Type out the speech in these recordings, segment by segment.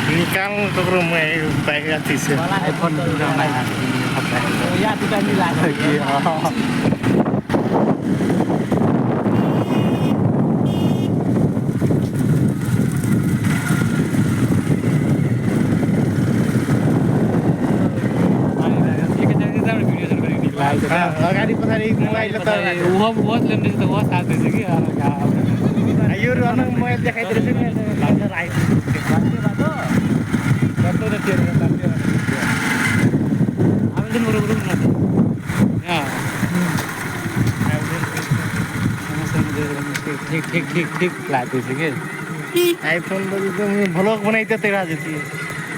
निकाल्नु टक्रो म बाइक राख्छु से आइफोन या दुटा मिलाएको अगाडि पछाडि मोबाइल त यो रन मोबाइल देखाइदिरहेछ नि ठीक लाग्दैछ कि आइफोन भ्लग बनाइदियो त्यही आज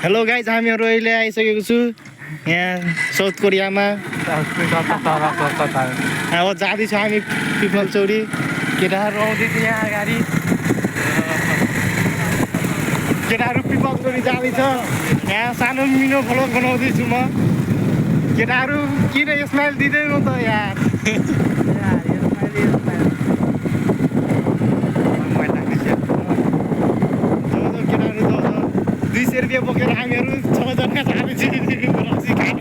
हेलो गाइज हामीहरू अहिले आइसकेको छु यहाँ साउथ कोरियामा अब जाँदैछ हामी पिपल चौरी केटाहरू आउँदै थियो यहाँ अगाडि केटाहरू पिपल चौरी जाँदैछ यहाँ सानो मिनो भ्लग बनाउँदैछु म केटाहरू किन स्माइल दिँदैनौ त यार रुपियाँ बोकेर हामीहरू 6 जना जाँदैछु रक्सी खान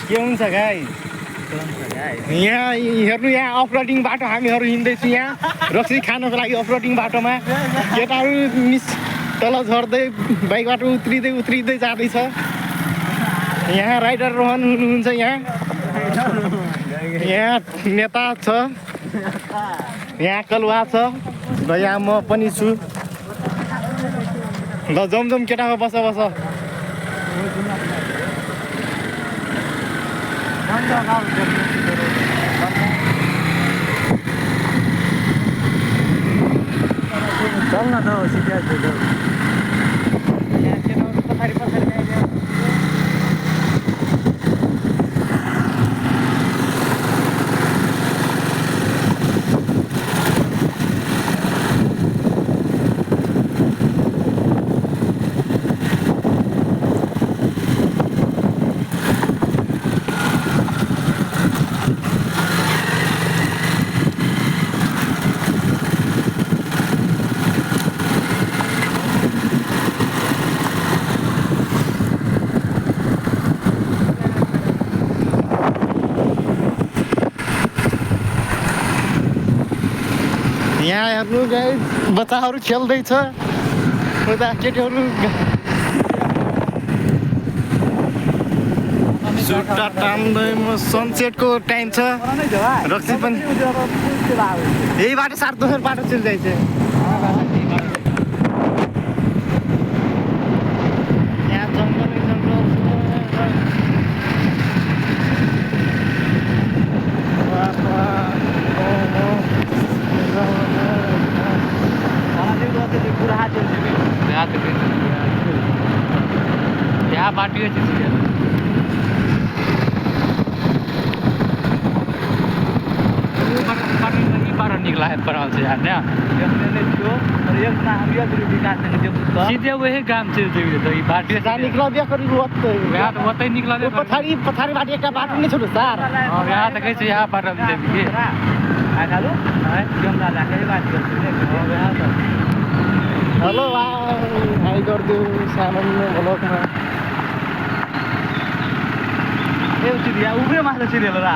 के हुन्छ गाई यहाँ हेर्नु यहाँ अफरोडिङ बाटो हामीहरू हिँड्दैछु यहाँ रक्सी खानको लागि अफरोडिङ बाटोमा केटाहरू तल झर्दै बाइकबाट उत्रिँदै जाँदैछ यहाँ राइडर रोहन हुनुहुन्छ यहाँ नेता छ यहाँ कलुवा छ र यहाँ म पनि छु ल जम केटामा बस चल न त सिधा यहाँ केटाहरू पछाडि यहाँ हेर्नु गाइस बच्चाहरू खेल्दैछ उता केटीहरू सुट्टा टाम्दैमा सनसेटको टाइम छ रक्सी पनि यही बाटो सात दोस्रो बाटो चल जाइछ यहाँ जङ्गल यहाँ बाटो निकला है पर सीधे वही काम से बाटो निकल दिया करीब यहाँ तो वतै निकला पछाडि बाटो एउटा बाटो नै छोड्नु सर यहाँ त कैसे यहाँ बाटो हेलो हाई गरिदियो सानो भ्लगमा उभे माछा सिरियल र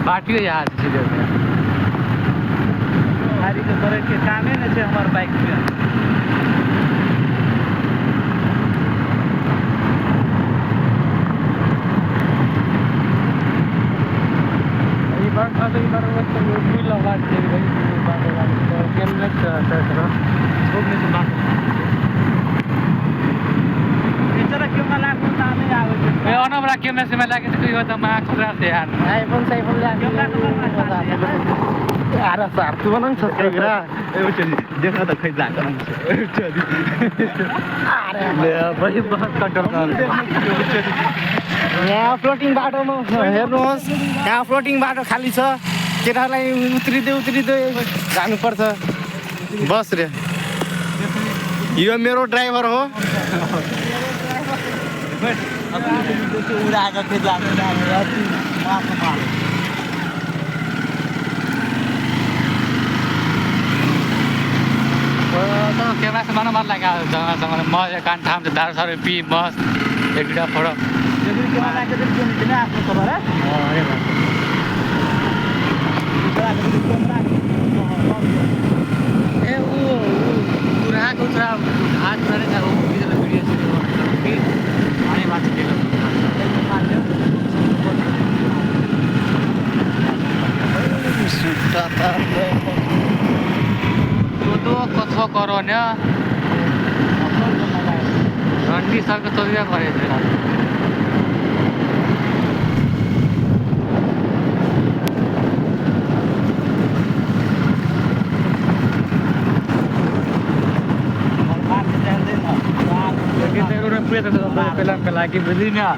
बाटियो यहाँ सिरियल गाड़ी के करे के कामे न छै हमर bike pay ono bra camera se me lage to yo ta ma khura se yaar iPhone siphon ल्याएको आरा सार तू बनाउनु छ केग्रा एउटा देखा त खै जाको भाइ बहुत कन्ट्रोल यहाँ फ्लोटिङ बाटोमा हेर्नुहोस् यहाँ फ्लोटिङ बाटो खाली छ केटाहरूलाई उत्रिँदै जानुपर्छ बस रे यो मेरो ड्राइभर हो उडाएको खै जाको तो कैमरा से मानो मार लगा जंगल जंगल मजा कान ठाम से 10 पी मस्त एक वीडियो फोटो यदि के वाला के दिन दिन आफ्नो खबर है अरे ए ओ पुरा कुतरा हात मारे था वो वीडियो से आने बात के तो कथो करो न रंडी सर को तो भी करे थे kita udah punya tuh film lagi beli nih